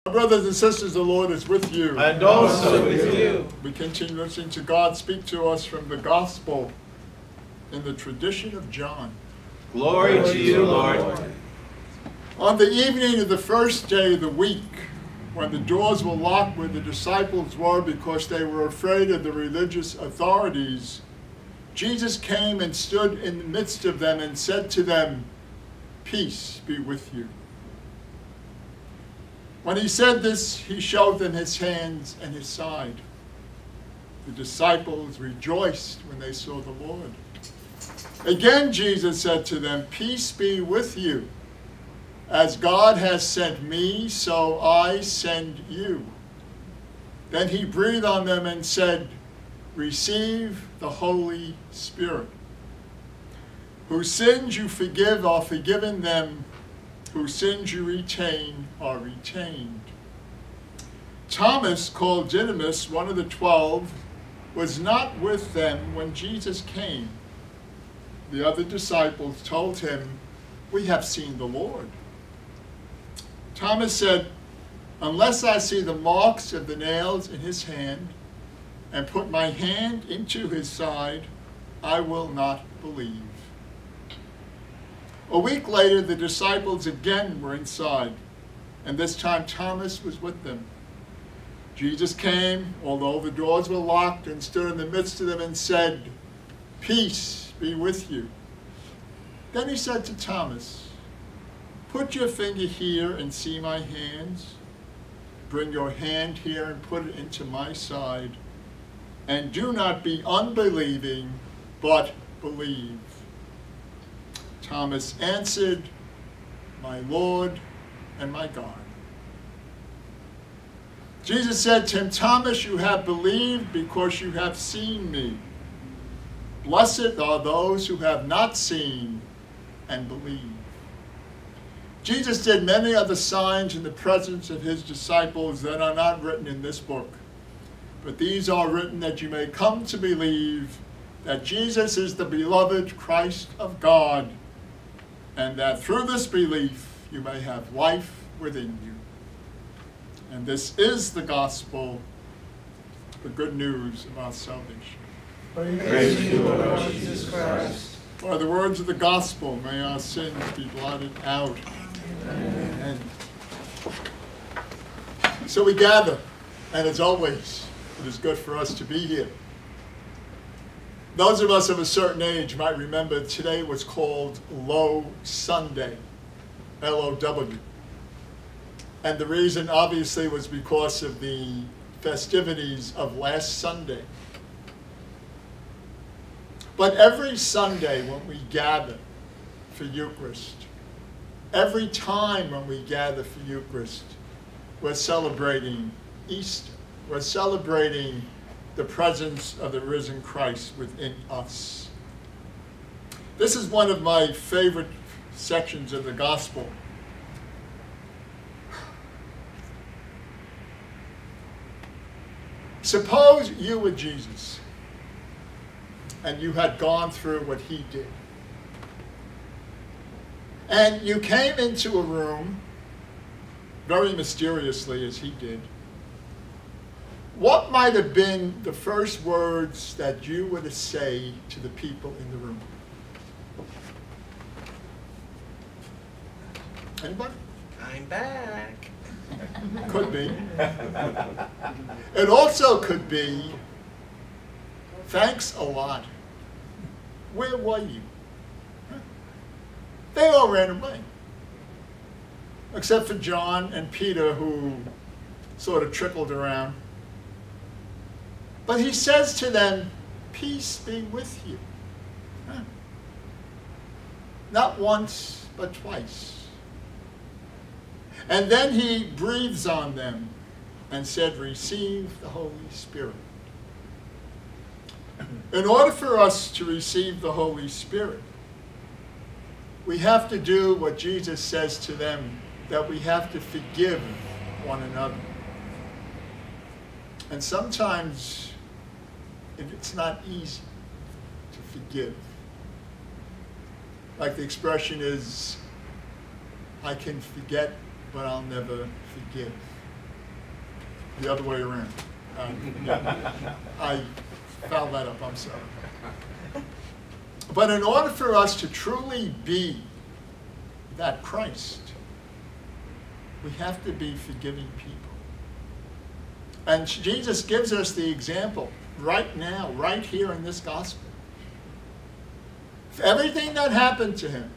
My brothers and sisters, the Lord is with you. And also with you. We continue listening to God speak to us from the Gospel in the tradition of John. Glory to you, Lord. On the evening of the first day of the week, when the doors were locked where the disciples were because they were afraid of the religious authorities, Jesus came and stood in the midst of them and said to them, "Peace be with you." When he said this, he showed them his hands and his side. The disciples rejoiced when they saw the Lord. Again, Jesus said to them, "Peace be with you. As God has sent me, so I send you." Then he breathed on them and said, "Receive the Holy Spirit. Whose sins you forgive are forgiven them. Whose sins you retain are retained." Thomas, called Didymus, one of the 12, was not with them when Jesus came. The other disciples told him, "We have seen the Lord." Thomas said, "Unless I see the marks of the nails in his hand and put my hand into his side, I will not believe." A week later, the disciples again were inside, and this time Thomas was with them. Jesus came, although the doors were locked, and stood in the midst of them and said, "Peace be with you." Then he said to Thomas, "Put your finger here and see my hands. Bring your hand here and put it into my side. And do not be unbelieving, but believe." Thomas answered, "My Lord and my God." Jesus said to him, "Thomas, you have believed because you have seen me. Blessed are those who have not seen and believe." Jesus did many other signs in the presence of his disciples that are not written in this book. But these are written that you may come to believe that Jesus is the beloved Christ of God, and that through this belief you may have life within you. And this is the gospel, the good news about salvation. Praise to you, Lord Jesus Christ. By the words of the gospel, may our sins be blotted out. Amen. So we gather, and as always, it is good for us to be here. Those of us of a certain age might remember today was called Low Sunday, L-O-W. And the reason obviously was because of the festivities of last Sunday. But every Sunday when we gather for Eucharist, every time when we gather for Eucharist, we're celebrating Easter. We're celebrating the presence of the risen Christ within us. This is one of my favorite sections of the gospel. Suppose you were Jesus and you had gone through what he did. And you came into a room very mysteriously as he did. What might have been the first words that you were to say to the people in the room? Anybody? I'm back. Could be. It also could be, "Thanks a lot. Where were you?" They all ran away. Except for John and Peter, who sort of trickled around. But he says to them, "Peace be with you." Not once, but twice. And then he breathes on them and said, "Receive the Holy Spirit." In order for us to receive the Holy Spirit, we have to do what Jesus says to them, that we have to forgive one another. And sometimes it's not easy to forgive. Like the expression is, "I can forget, but I'll never forgive." the other way around. I fouled that up, I'm sorry. But in order for us to truly be that Christ, we have to be forgiving people. And Jesus gives us the example right now, right here in this gospel. For everything that happened to him,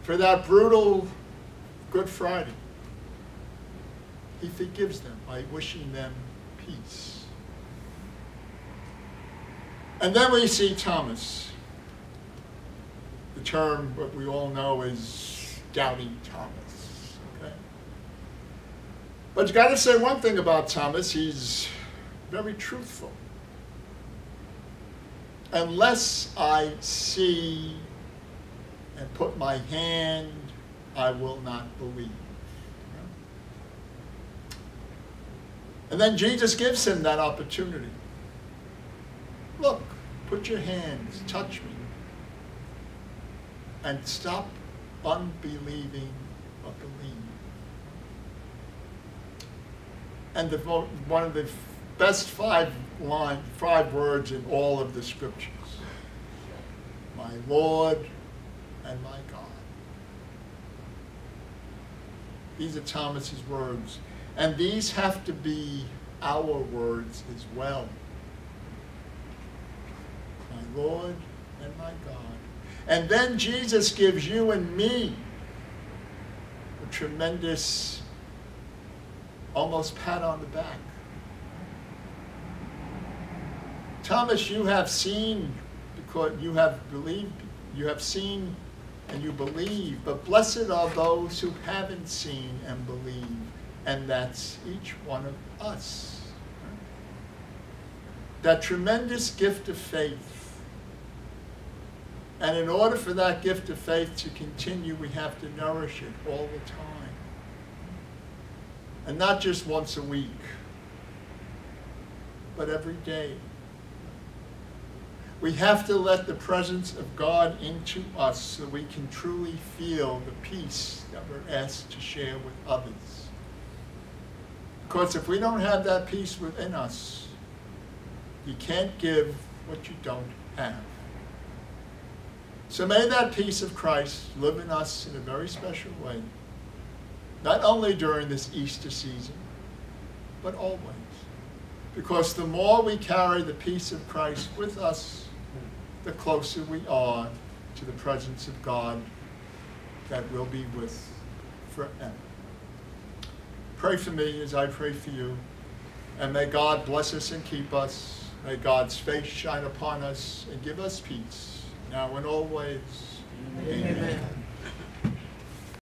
for that brutal Good Friday, he forgives them by wishing them peace. And then we see Thomas. The term, what we all know is doubting Thomas. Okay? But you got to say one thing about Thomas, he's very truthful. Unless I see and put my hand, I will not believe. And then Jesus gives him that opportunity. Look, put your hands, touch me, and stop unbelieving but believe. And one of the best five words in all of the scriptures. My Lord and my God. These are Thomas's words. And these have to be our words as well. My Lord and my God. And then Jesus gives you and me a tremendous, almost pat on the back. Thomas, you have seen because you have believed, you have seen and you believe, but blessed are those who haven't seen and believe, and that's each one of us. That tremendous gift of faith. And in order for that gift of faith to continue, we have to nourish it all the time. And not just once a week, but every day. We have to let the presence of God into us so we can truly feel the peace that we're asked to share with others. Because if we don't have that peace within us, you can't give what you don't have. So may that peace of Christ live in us in a very special way, not only during this Easter season, but always. Because the more we carry the peace of Christ with us, the closer we are to the presence of God that we'll be with forever. Pray for me as I pray for you. And may God bless us and keep us. May God's face shine upon us and give us peace, now and always. Amen.